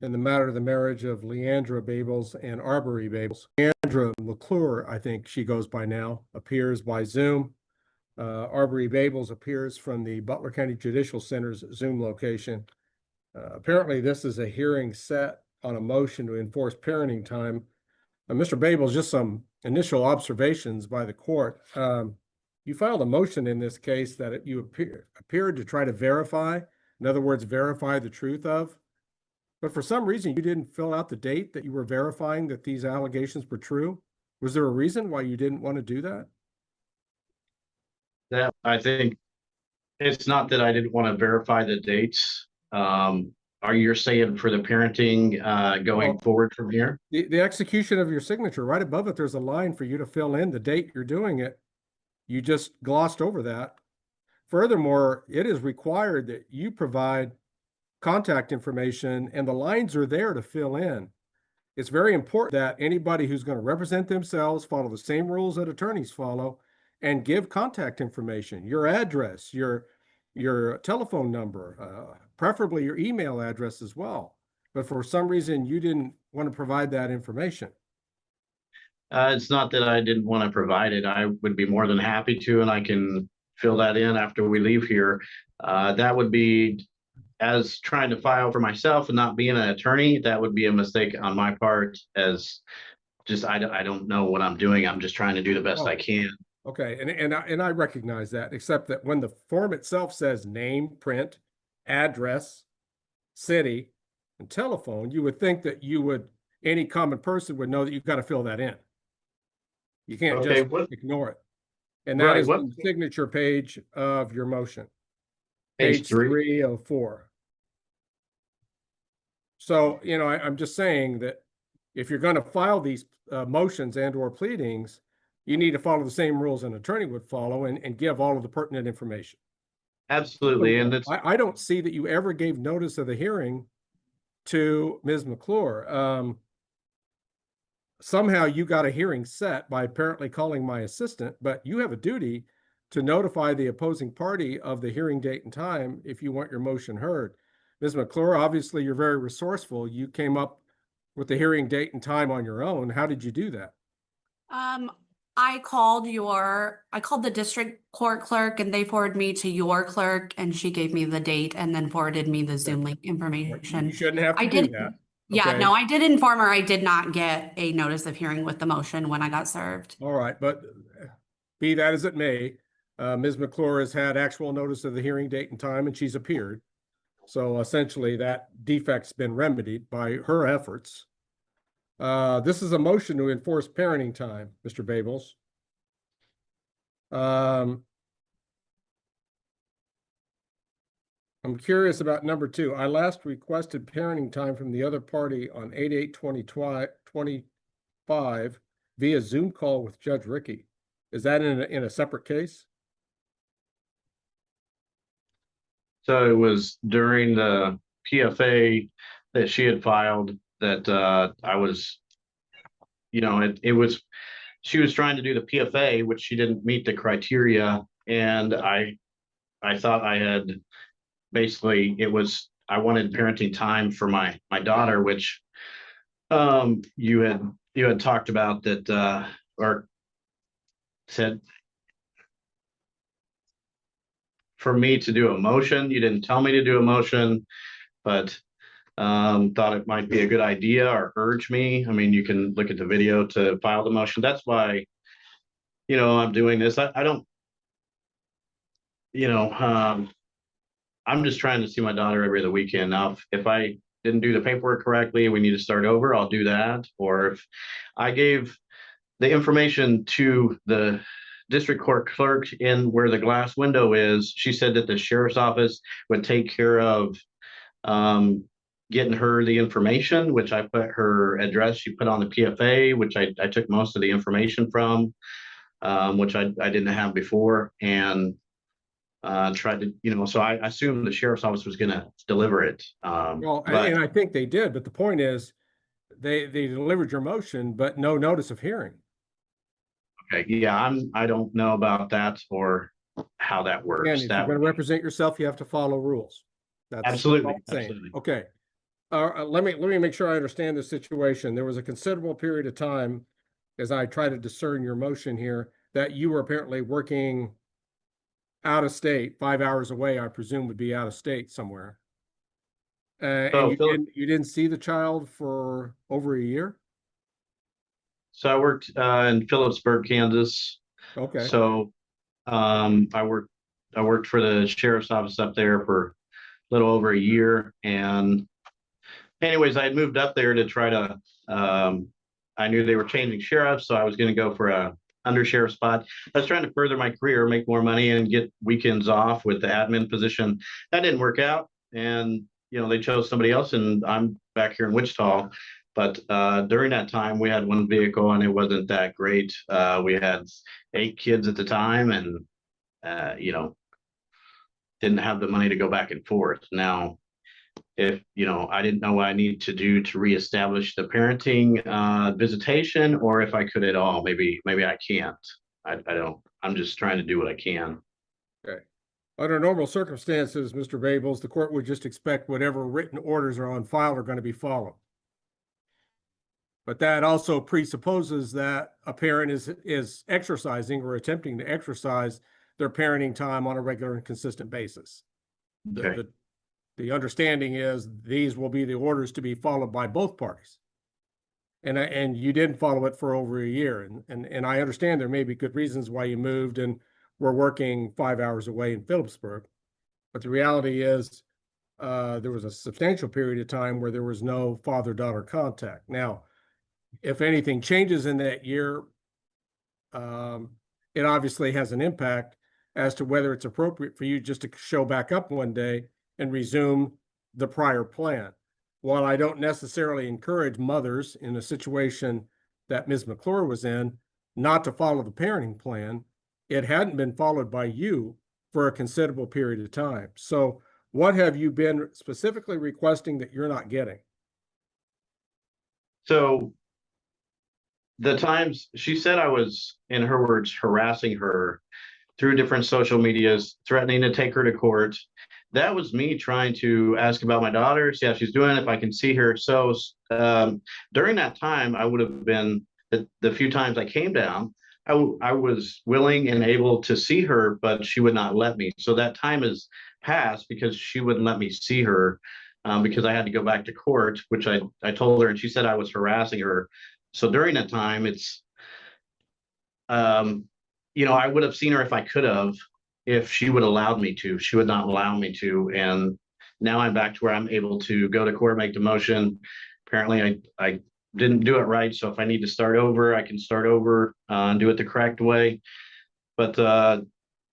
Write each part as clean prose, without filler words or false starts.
in the matter of the marriage of Leandra Babels and Arbury Babels. Leandra McClure, I think she goes by now, appears by Zoom. Arbury Babels appears from the Butler County Judicial Center's Zoom location. Apparently, this is a hearing set on a motion to enforce parenting time. Mr. Babels, just some initial observations by the court. You filed a motion in this case that you appeared to try to verify, in other words, verify the truth of. But for some reason, you didn't fill out the date that you were verifying that these allegations were true. Was there a reason why you didn't want to do that? That I think it's not that I didn't want to verify the dates. Are you saying for the parenting going forward from here? The execution of your signature, right above it, there's a line for you to fill in the date you're doing it. You just glossed over that. Furthermore, it is required that you provide contact information, and the lines are there to fill in. It's very important that anybody who's going to represent themselves follow the same rules that attorneys follow and give contact information, your address, your telephone number, preferably your email address as well. But for some reason, you didn't want to provide that information. It's not that I didn't want to provide it. I would be more than happy to, and I can fill that in after we leave here. That would be, as trying to file for myself and not being an attorney, that would be a mistake on my part, as just I don't know what I'm doing. I'm just trying to do the best I can. Okay, and I recognize that, except that when the form itself says name, print, address, city, and telephone, you would think that any common person would know that you've got to fill that in. You can't just ignore it. And that is the signature page of your motion. Page 304. So, I'm just saying that if you're going to file these motions and or pleadings, you need to follow the same rules an attorney would follow and give all of the pertinent information. Absolutely. And I don't see that you ever gave notice of the hearing to Ms. McClure. Somehow you got a hearing set by apparently calling my assistant, but you have a duty to notify the opposing party of the hearing date and time if you want your motion heard. Ms. McClure, obviously you're very resourceful. You came up with the hearing date and time on your own. How did you do that? I called the district court clerk, and they forwarded me to your clerk, and she gave me the date and then forwarded me the Zoom link information. You shouldn't have to do that. Yeah, no, I did inform her I did not get a notice of hearing with the motion when I got served. All right, but be that as it may, Ms. McClure has had actual notice of the hearing date and time, and she's appeared. So essentially that defect's been remedied by her efforts. This is a motion to enforce parenting time, Mr. Babels. I'm curious about number 2. I last requested parenting time from the other party on 8/8/2025 via Zoom call with Judge Rickey. Is that in a separate case? So it was during the PFA that she had filed that I was, she was trying to do the PFA, which she didn't meet the criteria. And I thought I had basically, I wanted parenting time for my daughter, which you had talked about that, or said for me to do a motion. You didn't tell me to do a motion, but thought it might be a good idea or urge me. I mean, you can look at the video to file the motion. That's why, I'm doing this. I don't, I'm just trying to see my daughter every other weekend. Now, if I didn't do the paperwork correctly, we need to start over, I'll do that. Or if I gave the information to the district court clerk in where the glass window is, she said that the sheriff's office would take care of getting her the information, which I put her address, she put on the PFA, which I took most of the information from, which I didn't have before, and tried to, so I assumed the sheriff's office was going to deliver it. And I think they did, but the point is they delivered your motion, but no notice of hearing. Okay, yeah, I don't know about that or how that works. Again, if you're going to represent yourself, you have to follow rules. That's absolutely. all I'm saying. Okay. Let me make sure I understand the situation. There was a considerable period of time, as I try to discern your motion here, that you were apparently working out of state, 5 hours away, I presume would be out of state somewhere. And So you didn't see the child for over a year? So I worked in Phillipsburg, Kansas. Okay, So I worked for the sheriff's office up there for a little over a year. And anyways, I had moved up there to try to I knew they were changing sheriffs, so I was going to go for a under sheriff spot. I was trying to further my career, make more money, and get weekends off with the admin position. That didn't work out, and they chose somebody else, and I'm back here in Wichita. But during that time, we had one vehicle, and it wasn't that great. We had 8 kids at the time, and didn't have the money to go back and forth. Now, if I didn't know what I needed to do to reestablish the parenting visitation, or if I could at all. Maybe I can't. I don't. I'm just trying to do what I can. okay. Under normal circumstances, Mr. Babels, the court would just expect whatever written orders are on file are going to be followed. But that also presupposes that a parent is exercising or attempting to exercise their parenting time on a regular and consistent basis. Okay. The understanding is these will be the orders to be followed by both parties. And you didn't follow it for over a year. And I understand there may be good reasons why you moved and were working 5 hours away in Phillipsburg. But the reality is there was a substantial period of time where there was no father-daughter contact. Now, if anything changes in that year, it obviously has an impact as to whether it's appropriate for you just to show back up one day and resume the prior plan. While I don't necessarily encourage mothers in a situation that Ms. McClure was in not to follow the parenting plan, it hadn't been followed by you for a considerable period of time. So what have you been specifically requesting that you're not getting? So the times she said I was, in her words, harassing her through different social medias, threatening to take her to court. That was me trying to ask about my daughter, see how she's doing, if I can see her. So during that time, I would have been the few times I came down, I was willing and able to see her, but she would not let me. So that time has passed because she wouldn't let me see her because I had to go back to court, which I told her, and she said I was harassing her. So during that time, it's I would have seen her if I could have, if she would allowed me to. She would not allow me to. And now I'm back to where I'm able to go to court, make the motion. Apparently I didn't do it right. So if I need to start over, I can start over and do it the correct way. But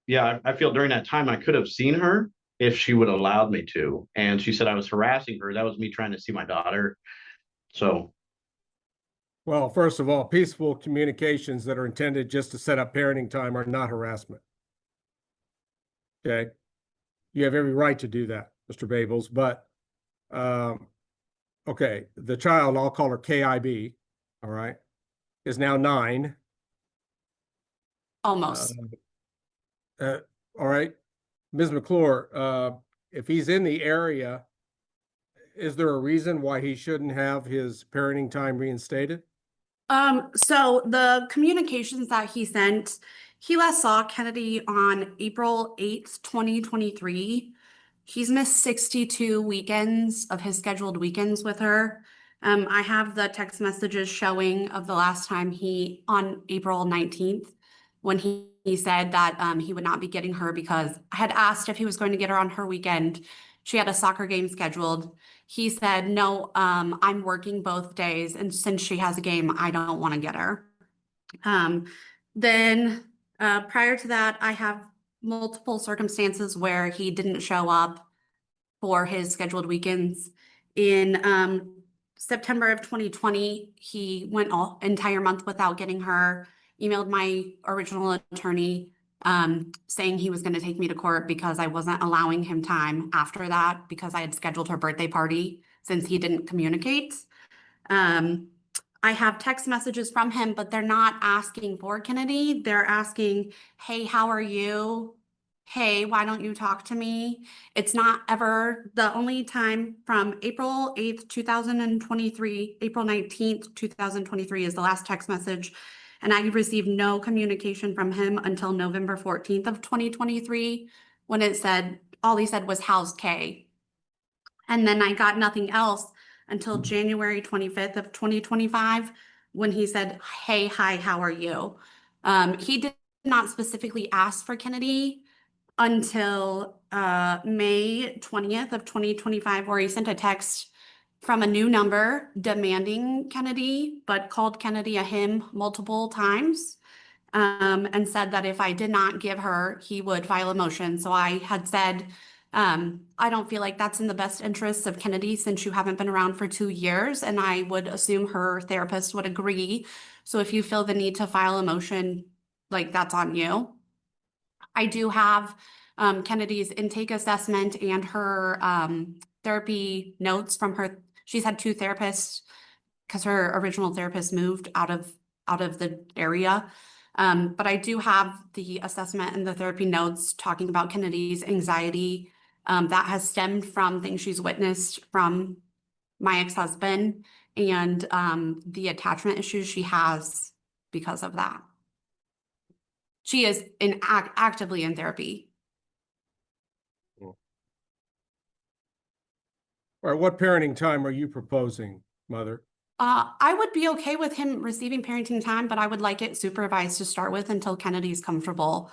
yeah, I feel during that time I could have seen her if she would allowed me to. And she said I was harassing her. That was me trying to see my daughter. So Well, first of all, peaceful communications that are intended just to set up parenting time are not harassment. Okay. You have every right to do that, Mr. Babels, but okay, the child, I'll call her KIB, all right, is now 9. Almost. All right, Ms. McClure, if he's in the area, is there a reason why he shouldn't have his parenting time reinstated? So the communications that he sent, he last saw Kennedy on April 8th, 2023. He's missed 62 weekends of his scheduled weekends with her. I have the text messages showing of the last time on April 19th, when he said that he would not be getting her because I had asked if he was going to get her on her weekend. She had a soccer game scheduled. He said, no, I'm working both days. And since she has a game, I don't want to get her. Then prior to that, I have multiple circumstances where he didn't show up for his scheduled weekends. In September of 2020, he went all entire month without getting her, emailed my original attorney saying he was going to take me to court because I wasn't allowing him time after that because I had scheduled her birthday party since he didn't communicate. I have text messages from him, but they're not asking for Kennedy. They're asking, hey, how are you? hey, why don't you talk to me? It's not ever, the only time from April 8th, 2023, April 19th, 2023 is the last text message. And I received no communication from him until November 14th of 2023, when it said, all he said was, how's Kay? And then I got nothing else until January 25th of 2025, when he said, hey, hi, how are you? He did not specifically ask for Kennedy until May 20th of 2025, where he sent a text from a new number demanding Kennedy, but called Kennedy a him multiple times, and said that if I did not give her, he would file a motion. So I had said, I don't feel like that's in the best interests of Kennedy, since you haven't been around for 2 years, and I would assume her therapist would agree. So if you feel the need to file a motion, like, that's on you. I do have Kennedy's intake assessment and her therapy notes from her. She's had 2 therapists because her original therapist moved out of the area. But I do have the assessment and the therapy notes talking about Kennedy's anxiety that has stemmed from things she's witnessed from my ex-husband, and the attachment issues she has because of that. She is actively in therapy. All right, what parenting time are you proposing, Mother? I would be okay with him receiving parenting time, but I would like it supervised to start with until Kennedy's comfortable.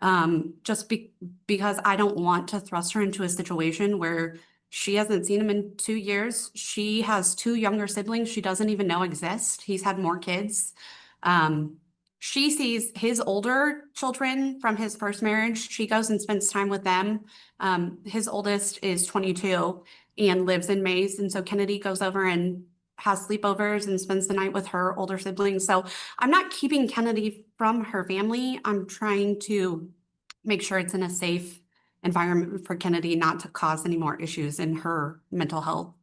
Because I don't want to thrust her into a situation where she hasn't seen him in 2 years. She has 2 younger siblings she doesn't even know exist. He's had more kids. She sees his older children from his first marriage. She goes and spends time with them. His oldest is 22 and lives in Mays. And so Kennedy goes over and has sleepovers and spends the night with her older siblings. So I'm not keeping Kennedy from her family. I'm trying to make sure it's in a safe environment for Kennedy not to cause any more issues in her mental health.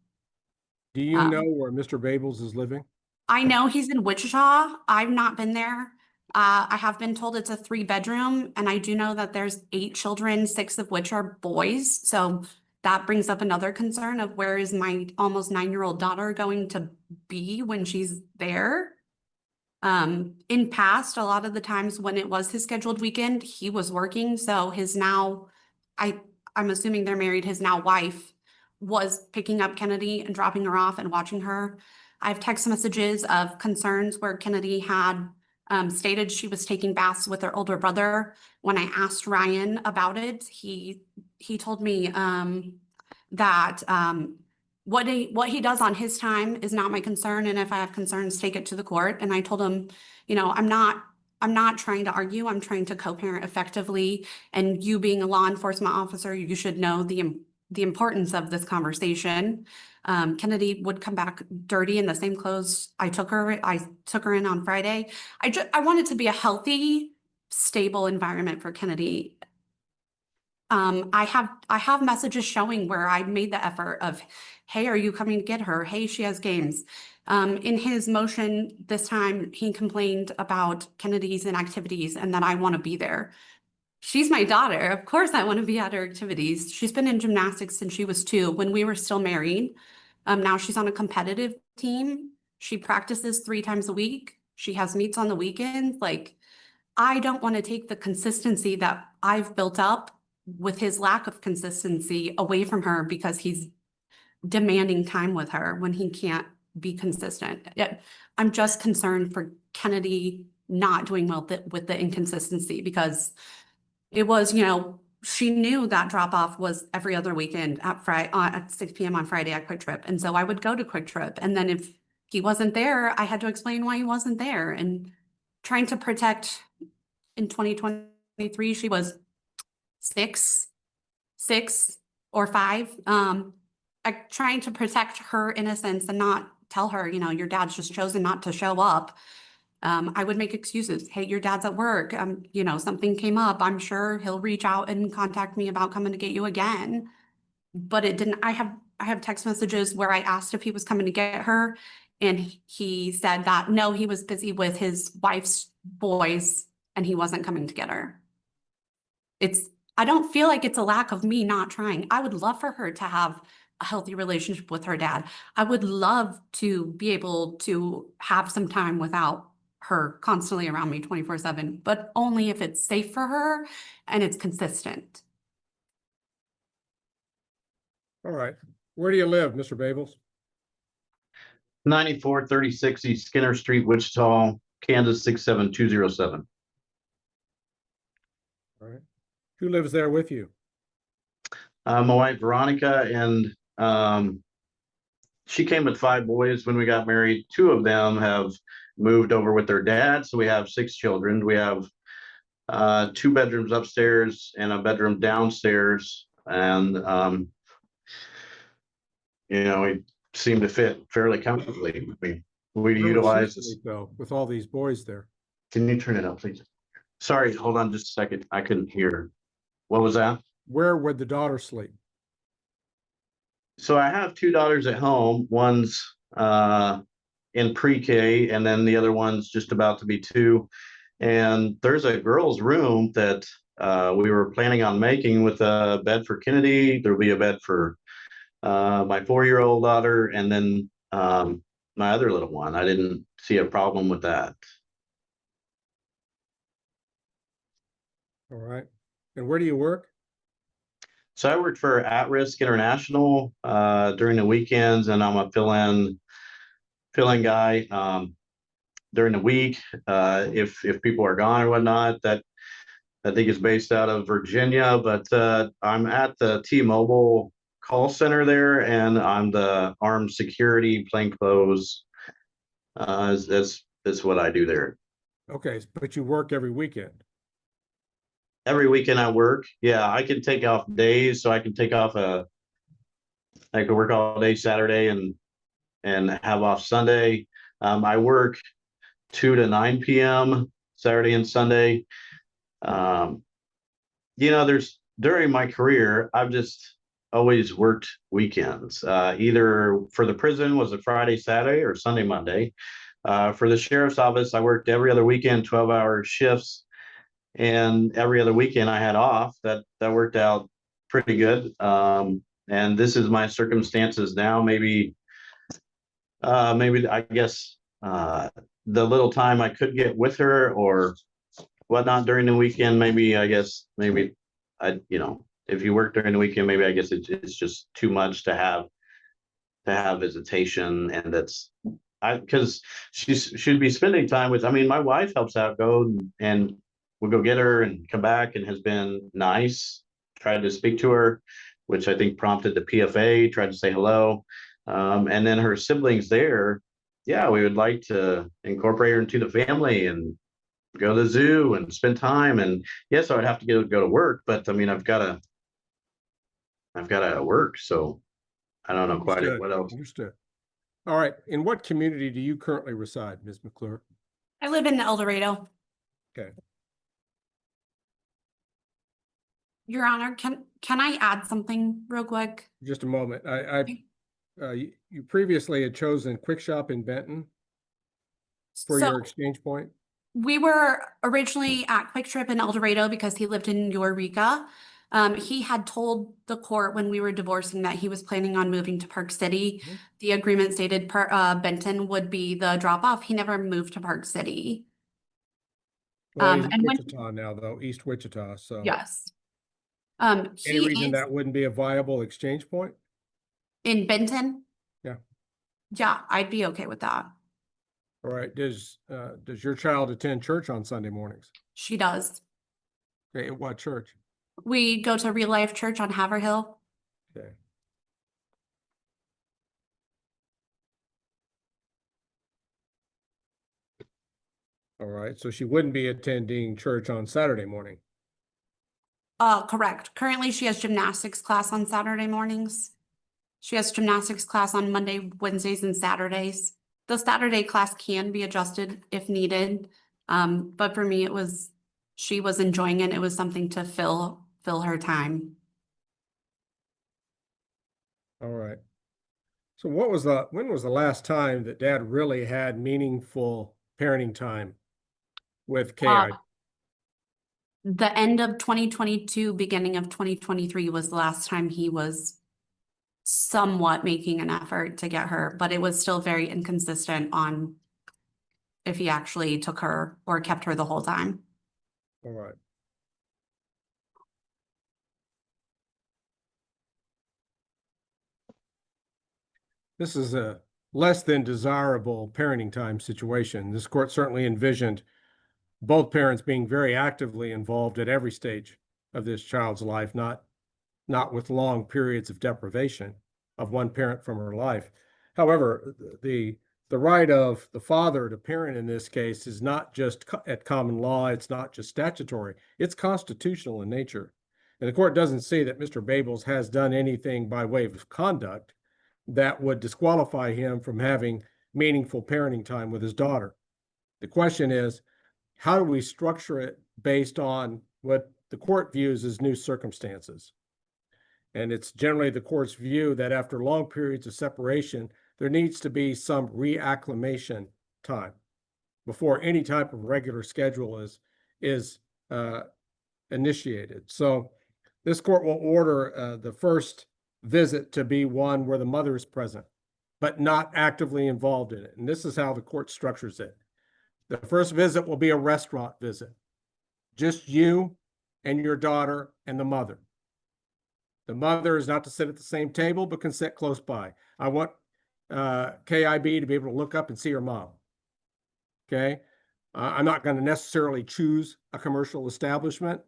Do you know where Mr. Babels is living? I know he's in Wichita. I've not been there. I have been told it's a 3-bedroom, and I do know that there's 8 children, 6 of which are boys. So that brings up another concern of where is my almost 9-year-old daughter going to be when she's there? In past, a lot of the times when it was his scheduled weekend, he was working. So his now, I'm assuming they're married, his now wife was picking up Kennedy and dropping her off and watching her. I have text messages of concerns where Kennedy had stated she was taking baths with her older brother. When I asked Ryan about it, he told me that what he does on his time is not my concern, and if I have concerns, take it to the court. And I told him, you know, I'm not trying to argue. I'm trying to co-parent effectively. And you being a law enforcement officer, you should know the importance of this conversation. Kennedy would come back dirty in the same clothes I took her in on Friday. I want it to be a healthy, stable environment for Kennedy. I have messages showing where I made the effort of, hey, are you coming to get her? Hey, she has games. In his motion this time, he complained about Kennedy's inactivities and that I want to be there. She's my daughter. Of course I want to be at her activities. She's been in gymnastics since she was 2 when we were still married. Now she's on a competitive team. She practices 3 times a week. She has meets on the weekends. Like, I don't want to take the consistency that I've built up with his lack of consistency away from her because he's demanding time with her when he can't be consistent. I'm just concerned for Kennedy not doing well with the inconsistency, because it was, you know, she knew that drop off was every other weekend at 6 p.m. on Friday at Quick Trip. And so I would go to Quick Trip. And then if he wasn't there, I had to explain why he wasn't there. And trying to protect, in 2023, she was 6 or 5. Trying to protect her innocence and not tell her, you know, your dad's just chosen not to show up. I would make excuses. Hey, your dad's at work. You know, something came up. I'm sure he'll reach out and contact me about coming to get you again. But it didn't. I have text messages where I asked if he was coming to get her, and he said that no, he was busy with his wife's boys and he wasn't coming to get her. I don't feel like it's a lack of me not trying. I would love for her to have a healthy relationship with her dad. I would love to be able to have some time without her constantly around me 24/7, but only if it's safe for her and it's consistent. All right. Where do you live, Mr. Babels? 9436 East Skinner Street, Wichita, Kansas 67207. All right. Who lives there with you? My wife Veronica, and she came with 5 boys when we got married. 2 of them have moved over with their dad, so we have 6 children. We have 2 bedrooms upstairs and a bedroom downstairs, and we seem to fit fairly comfortably. We Where would she utilize. sleep, though, with all these boys there? Can you turn it up, please? Sorry, hold on just a second. I couldn't hear. What was that? Where would the daughter sleep? So I have 2 daughters at home. One's in pre-K, and then the other one's just about to be 2. And there's a girl's room that we were planning on making with a bed for Kennedy. There'll be a bed for my 4-year-old daughter, and then my other little one. I didn't see a problem with that. All right. And where do you work? So I worked for At Risk International during the weekends, and I'm a fill-in guy during the week. If people are gone or whatnot, that I think is based out of Virginia, but I'm at the T-Mobile call center there, and I'm the armed security plainclothes. That's what I do there. Okay, but you work every weekend. Every weekend I work. Yeah, I can take off days, so I can take off I could work all day Saturday and have off Sunday. I work 2 to 9 p.m. Saturday and Sunday. There's during my career, I've just always worked weekends. Either for the prison was a Friday, Saturday, or Sunday, Monday. For the sheriff's office, I worked every other weekend, 12-hour shifts, and every other weekend I had off. That worked out pretty good. And this is my circumstances now. Maybe I guess the little time I could get with her or whatnot during the weekend, maybe I, if you work during the weekend, maybe I guess it's just too much to have visitation, and because she'd be spending time with. I mean, my wife helps out, and we'll go get her and come back, and has been nice. Tried to speak to her, which I think prompted the PFA. Tried to say hello, and then her siblings there. Yeah, we would like to incorporate her into the family and go to the zoo and spend time. And yes, I would have to go to work, but I mean, I've got to work. So I don't know quite what else. Understood. All right. In what community do you currently reside, Ms. McClure? I live in El Dorado. Okay. Your Honor, can I add something real quick? Just a moment. You previously had chosen Quick Shop in Benton for your exchange point. We were originally at Quick Trip in El Dorado because he lived in Eureka. He had told the court when we were divorcing that he was planning on moving to Park City. Mhm. The agreement stated Benton would be the drop-off. He never moved to Park City. Well, he's in Wichita now, though, East Wichita. So yes. Any reason that wouldn't be a viable exchange point? In Benton? Yeah. Yeah, I'd be okay with that. All right. Does your child attend church on Sunday mornings? She does. Okay. At what church? We go to Real Life Church on Haverhill. Okay. All right. So she wouldn't be attending church on Saturday morning. Correct. Currently, she has gymnastics class on Saturday mornings. She has gymnastics class on Monday, Wednesdays, and Saturdays. The Saturday class can be adjusted if needed. But for me, she was enjoying it. It was something to fill her time. All right. So when was the last time that Dad really had meaningful parenting time with KI? The end of 2022, beginning of 2023 was the last time he was somewhat making an effort to get her, but it was still very inconsistent on if he actually took her or kept her the whole time. All right. This is a less than desirable parenting time situation. This court certainly envisioned both parents being very actively involved at every stage of this child's life, not with long periods of deprivation of one parent from her life. However, the right of the father to parent in this case is not just at common law, it's not just statutory, it's constitutional in nature. And the court doesn't say that Mr. Babels has done anything by way of conduct that would disqualify him from having meaningful parenting time with his daughter. The question is, how do we structure it based on what the court views as new circumstances? And it's generally the court's view that after long periods of separation, there needs to be some reacclimation time before any type of regular schedule is initiated. So this court will order the first visit to be one where the mother is present, but not actively involved in it. And this is how the court structures it. The first visit will be a restaurant visit, just you and your daughter and the mother. The mother is not to sit at the same table, but can sit close by. I want KIB to be able to look up and see her mom. Okay. I'm not going to necessarily choose a commercial establishment,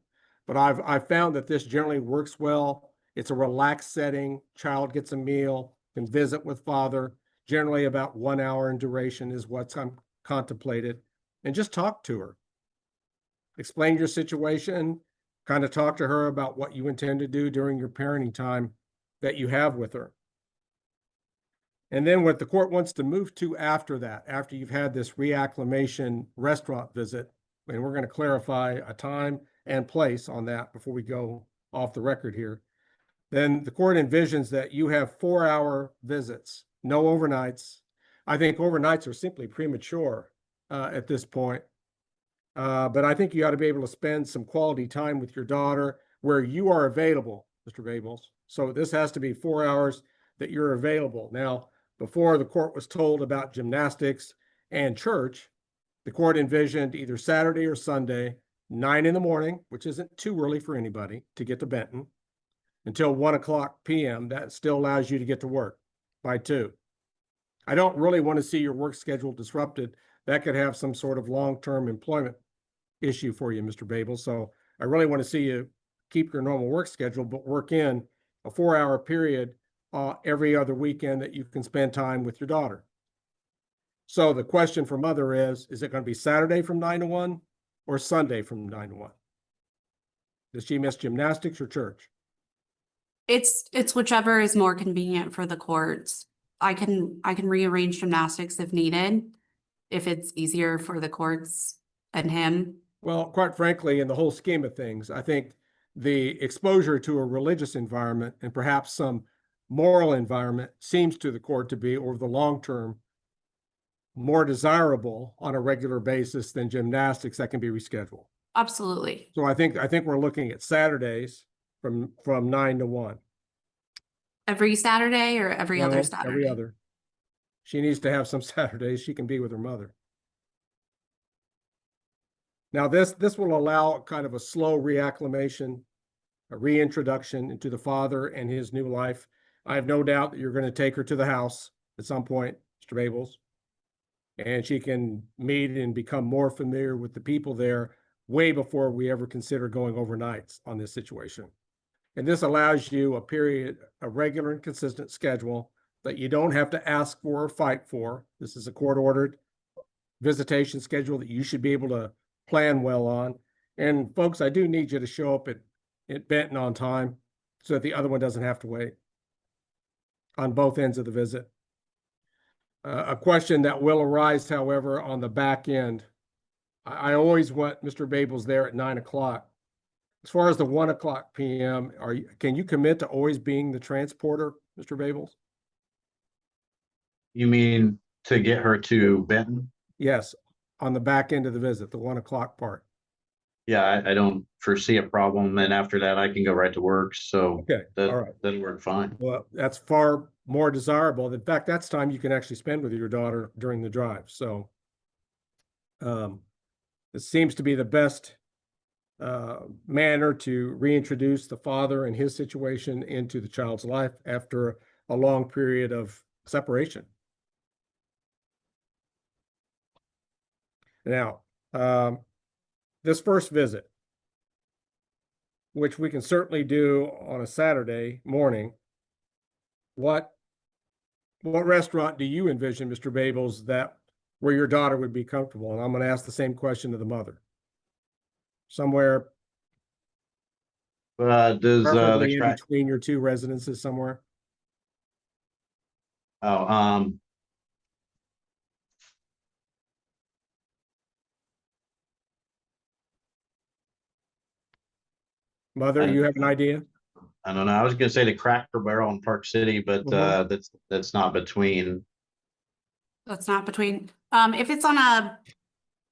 but I've found that this generally works well. It's a relaxed setting. Child gets a meal, can visit with father. Generally about 1 hour in duration is what's contemplated. And just talk to her. Explain your situation, kind of talk to her about what you intend to do during your parenting time that you have with her. And then what the court wants to move to after that, after you've had this reacclimation restaurant visit, and we're going to clarify a time and place on that before we go off the record here, then the court envisions that you have 4-hour visits, no overnights. I think overnights are simply premature at this point. But I think you ought to be able to spend some quality time with your daughter where you are available, Mr. Babels. So this has to be 4 hours that you're available. Now, before the court was told about gymnastics and church, the court envisioned either Saturday or Sunday, 9 in the morning, which isn't too early for anybody to get to Benton, until 1 o'clock p.m. That still allows you to get to work by 2. I don't really want to see your work schedule disrupted. That could have some sort of long-term employment issue for you, Mr. Babels. So I really want to see you keep your normal work schedule, but work in a 4-hour period every other weekend that you can spend time with your daughter. So the question for mother is it going to be Saturday from 9 to 1 or Sunday from 9 to 1? Does she miss gymnastics or church? It's whichever is more convenient for the courts. I can rearrange gymnastics if needed, if it's easier for the courts and him. Well, quite frankly, in the whole scheme of things, I think the exposure to a religious environment and perhaps some moral environment seems to the court to be, over the long term, more desirable on a regular basis than gymnastics that can be rescheduled. Absolutely. So I think we're looking at Saturdays from 9 to 1. Every Saturday or every other No, Saturday? every other. She needs to have some Saturdays she can be with her mother. Now this will allow kind of a slow reacclimation, a reintroduction into the father and his new life. I have no doubt that you're going to take her to the house at some point, Mr. Babels, and she can meet and become more familiar with the people there way before we ever consider going overnights on this situation. And this allows you a regular and consistent schedule that you don't have to ask for or fight for. This is a court-ordered visitation schedule that you should be able to plan well on. And folks, I do need you to show up at Benton on time so that the other one doesn't have to wait on both ends of the visit. A question that will arise, however, on the back end. I always want Mr. Babels there at 9 o'clock. As far as the 1 o'clock p.m., can you commit to always being the transporter, Mr. Babels? You mean to get her to Benton? Yes, on the back end of the visit, the 1 o'clock part. Yeah, I don't foresee a problem. And after that, I can go right to work. So Okay, all right. that'll work fine. Well, that's far more desirable. In fact, that's time you can actually spend with your daughter during the drive. So it seems to be the best manner to reintroduce the father and his situation into the child's life after a long period of separation. Now, this first visit, which we can certainly do on a Saturday morning, what restaurant do you envision, Mr. Babels, that where your daughter would be comfortable? And I'm going to ask the same question to the mother. Somewhere Does the preferably in crack? between your two residences somewhere. Oh, Mother, you have an idea? I don't know. I was gonna say the Cracker Barrel in Park City, but Mhm. that's not between. That's not between, if it's on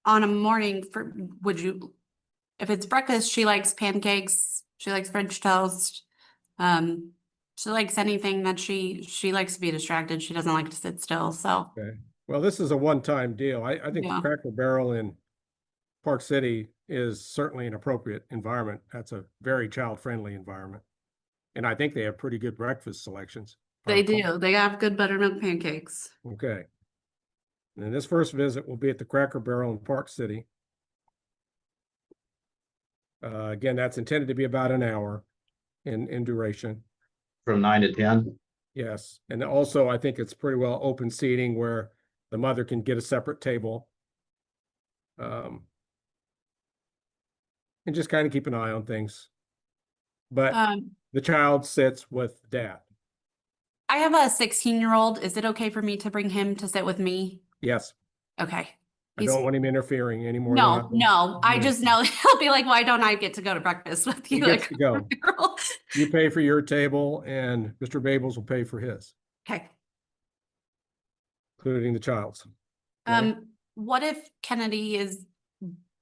a morning for, if it's breakfast, she likes pancakes, she likes French toast. She likes anything that she likes to be distracted. She doesn't like to sit still, so, Okay. Well, this is a one-time deal. I think the yeah. Cracker Barrel in Park City is certainly an appropriate environment. That's a very child-friendly environment. And I think they have pretty good breakfast selections. if I They recall. do. They have good buttermilk pancakes. Okay. And this first visit will be at the Cracker Barrel in Park City. Again, that's intended to be about an hour in duration. From 9 to 10. Yes. And also, I think it's pretty well open seating where the mother can get a separate table. And just kind of keep an eye on things. But the child sits with dad. I have a 16-year-old. Is it okay for me to bring him to sit with me? Yes. Okay. I don't want him interfering anymore. No. I just know he'll be like, why don't I get to go to breakfast with He you? gets Like, to go. You pay for your table and Mr. Babels will pay for his, okay. including the child's. Okay? What if Kennedy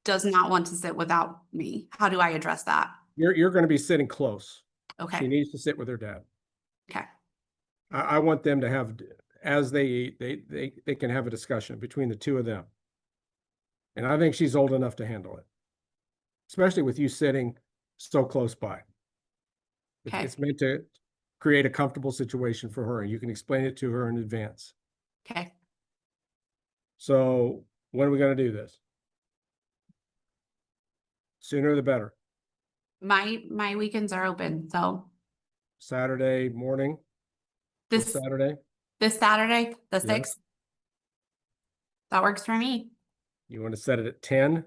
does not want to sit without me? How do I address that? You're going to be sitting close. She Okay. needs to sit with her dad. Okay. I want them to have, as they eat, they can have a discussion between the two of them. And I think she's old enough to handle it, especially with you sitting so close by. Okay. It's meant to create a comfortable situation for her, and you can explain it to her in advance. Okay. So when are we going to do this? Sooner the better. My weekends are open, so Saturday morning, this this Saturday. Saturday, the Yes. 6th. That works for me. You want to set it at 10,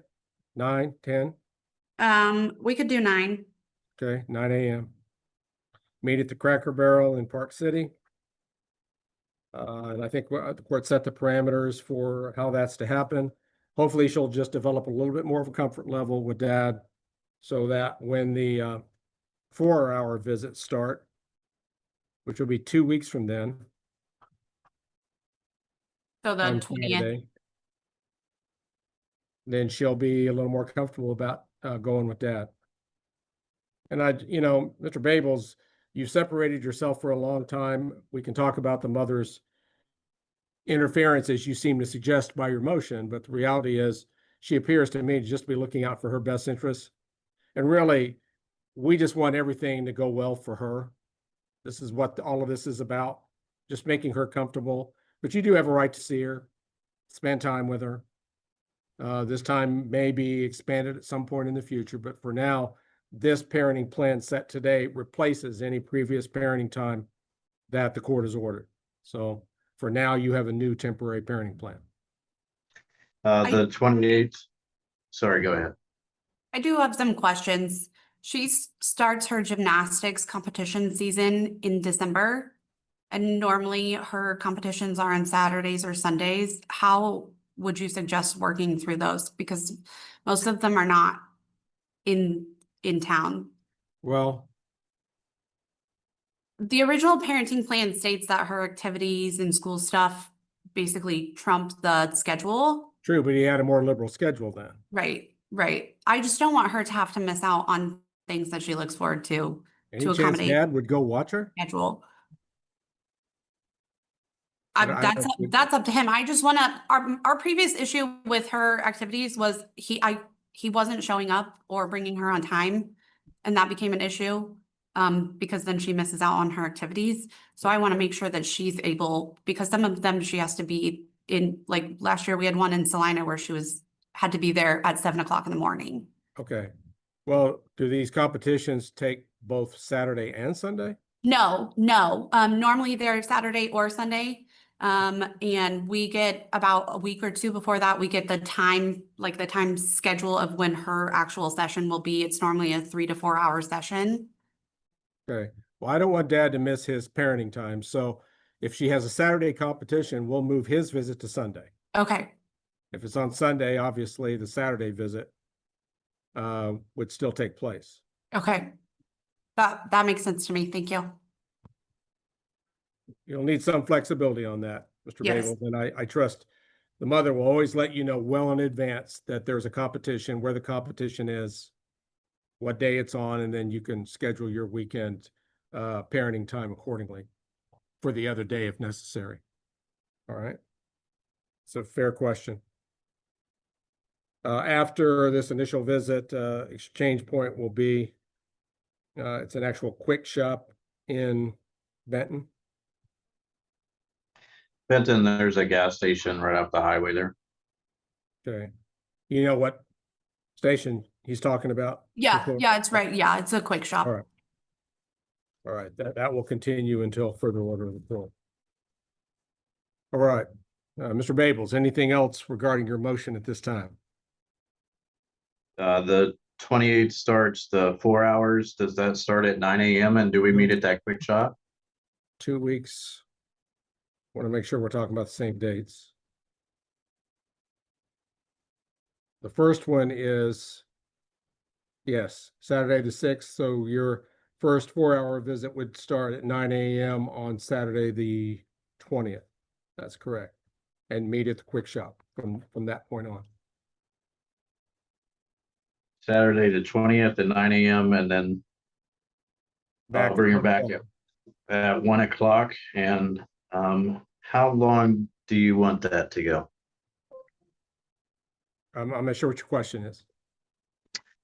9, 10? We could do 9. Okay, 9 a.m. Meet at the Cracker Barrel in Park City. And I think the court set the parameters for how that's to happen. Hopefully she'll just develop a little bit more of a comfort level with dad so that when the 4-hour visits start, which will be 2 weeks from then, So the on 20th. Saturday, then she'll be a little more comfortable about going with dad. And Mr. Babels, you've separated yourself for a long time. We can talk about the mother's interference, as you seem to suggest by your motion, but the reality is she appears to me to just be looking out for her best interests. And really, we just want everything to go well for her. This is what all of this is about, just making her comfortable. But you do have a right to see her, spend time with her. This time may be expanded at some point in the future, but for now, this parenting plan set today replaces any previous parenting time that the court has ordered. So for now, you have a new temporary parenting plan. The 28th. Sorry, go ahead. I do have some questions. She starts her gymnastics competition season in December, and normally her competitions are on Saturdays or Sundays. How would you suggest working through those? Because most of them are not in town. Well, The original parenting plan states that her activities and school stuff basically trumped the schedule. true, but he had a more liberal schedule then. Right. Right. I just don't want her to have to miss out on things that she looks forward to Any chance accommodate Dad would go watch her? schedule. I don't That's know if that's up to him. I just want to, our previous issue with her activities was he wasn't showing up or bringing her on time. And that became an issue, because then she misses out on her activities. So I want to make sure that she's able, because some of them she has to be in, like last year we had one in Salina where she had to be there at 7 o'clock in the morning. Okay. Well, do these competitions take both Saturday and Sunday? No, no. Normally they're Saturday or Sunday. And we get about a week or two before that, we get the time, like the time schedule of when her actual session will be. It's normally a 3 to 4 hour session. Okay. Well, I don't want Dad to miss his parenting time. So if she has a Saturday competition, we'll move his visit to Sunday. Okay, If it's on Sunday, obviously the Saturday visit would still take place. okay. That makes sense to me. Thank you. You'll need some flexibility on that, Mr. Yes. Babels, and I trust the mother will always let you know well in advance that there's a competition, where the competition is, what day it's on, and then you can schedule your weekend parenting time accordingly for the other day if necessary. All right. It's a fair question. After this initial visit, exchange point will be, it's an actual quick shop in Benton. Benton, there's a gas station right up the highway there. Okay. You know what station he's talking about? Yeah, McClure? yeah, it's right. Yeah, it's a quick shop. All right. All right, that will continue until further order of the court. All right, Mr. Babels, anything else regarding your motion at this time? The 28th starts the 4 hours. Does that start at 9 a.m. and do we meet at that quick shop? 2 weeks. Want to make sure we're talking about the same dates. The first one is, yes, Saturday the 6th. So your first 4-hour visit would start at 9 a.m. on Saturday the 20th. That's correct. And meet at the quick shop from that point on. Saturday the 20th at 9 a.m. and then I'll bring her back at 1 o'clock. And how long do you want that to go? I'm not sure what your question is.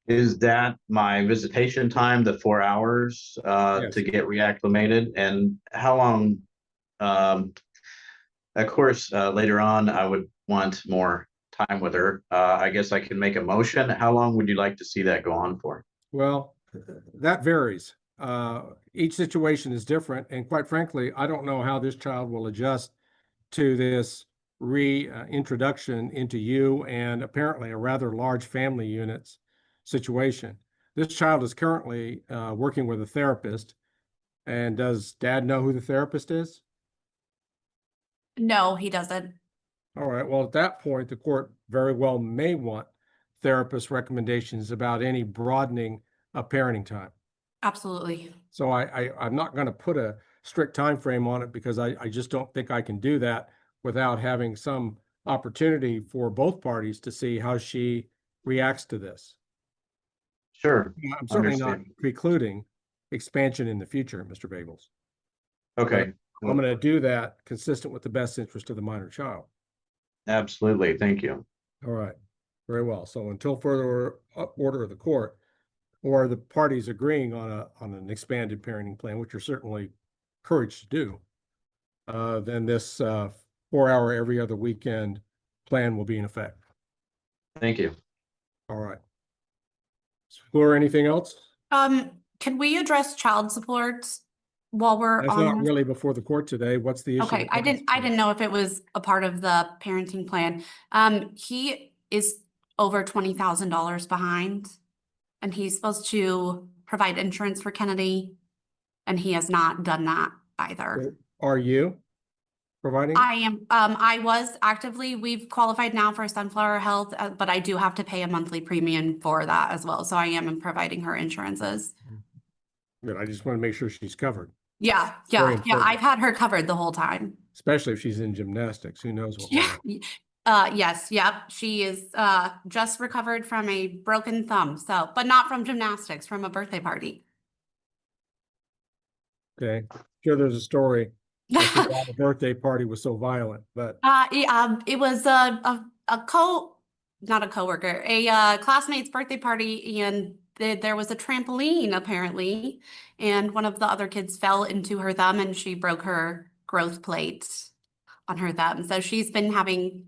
Is that my visitation time, the 4 hours Yes. to get reacclimated? And how long? Of course, later on, I would want more time with her. I guess I can make a motion. How long would you like to see that go on for? Well, that varies. Each situation is different. And quite frankly, I don't know how this child will adjust to this reintroduction into you and apparently a rather large family units situation. This child is currently working with a therapist. And does Dad know who the therapist is? No, he doesn't. All right. Well, at that point, the court very well may want therapist recommendations about any broadening of parenting time. Absolutely. So I'm not going to put a strict time frame on it because I just don't think I can do that without having some opportunity for both parties to see how she reacts to this. Sure. I'm certainly not Understand. precluding expansion in the future, Mr. Babels. Okay. I'm going to do that consistent with the best interest of the minor child. Absolutely. Thank you. All right. Very well. So until further order of the court or the parties agreeing on an expanded parenting plan, which you're certainly encouraged to do, then this 4-hour every other weekend plan will be in effect. Thank you. All right. McClure, anything else? Can we address child support while we're That's on not this? really before the court today. What's the issue? Okay, with I child support? didn't know if it was a part of the parenting plan. He is over $20,000 behind, and he's supposed to provide insurance for Kennedy, and he has not done that either. Are you providing? I am, I was actively, we've qualified now for Sunflower Health, but I do have to pay a monthly premium for that as well. So I am providing her insurances. Good. I just want to make sure she's covered, Yeah, Very yeah, yeah. important. I've had her covered the whole time. especially if she's in gymnastics. Who knows what will Yeah, happen. Yes, yep. She is just recovered from a broken thumb, so, but not from gymnastics, from a birthday party. Okay, sure there's a story as to why the birthday party was so violent, but It was not a coworker, a classmate's birthday party, and there was a trampoline apparently, and one of the other kids fell into her thumb and she broke her growth plate on her thumb. So she's been having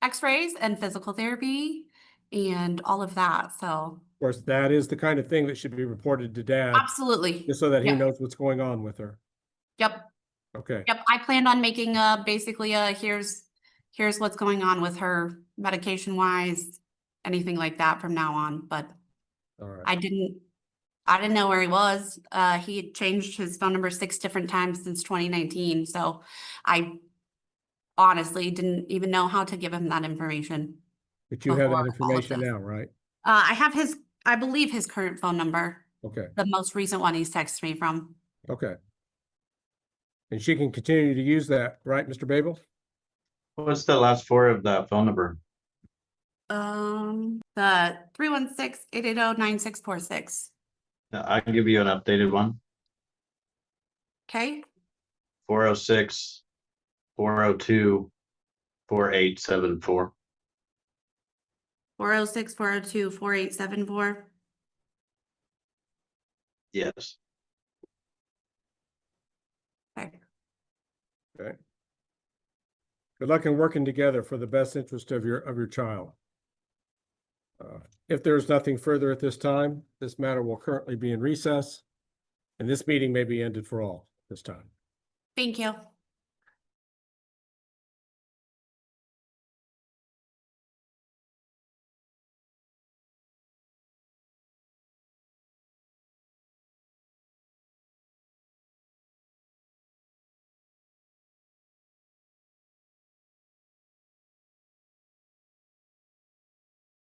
x-rays and physical therapy and all of that. So of course, that is the kind of thing that should be reported to dad, absolutely. just so that he Yep. knows what's going on with her. Yep. Okay, Yep. I planned on making basically here's what's going on with her medication wise, anything like that from now on. But all right. I didn't know where he was. He had changed his phone number 6 different times since 2019. So I honestly didn't even know how to give him that information. But you have before that all of information this. now, right? I have I believe his current phone number, Okay, the most recent one he's texted me from. okay. And she can continue to use that, right, Mr. Babel? What's the last four of that phone number? The 316-880-9646. I can give you an updated one. Okay. 406-402-4874. 406-402-4874. Yes. Okay. Okay. Good luck in working together for the best interest of your child. If there's nothing further at this time, this matter will currently be in recess, and this meeting may be ended for all this time. Thank you.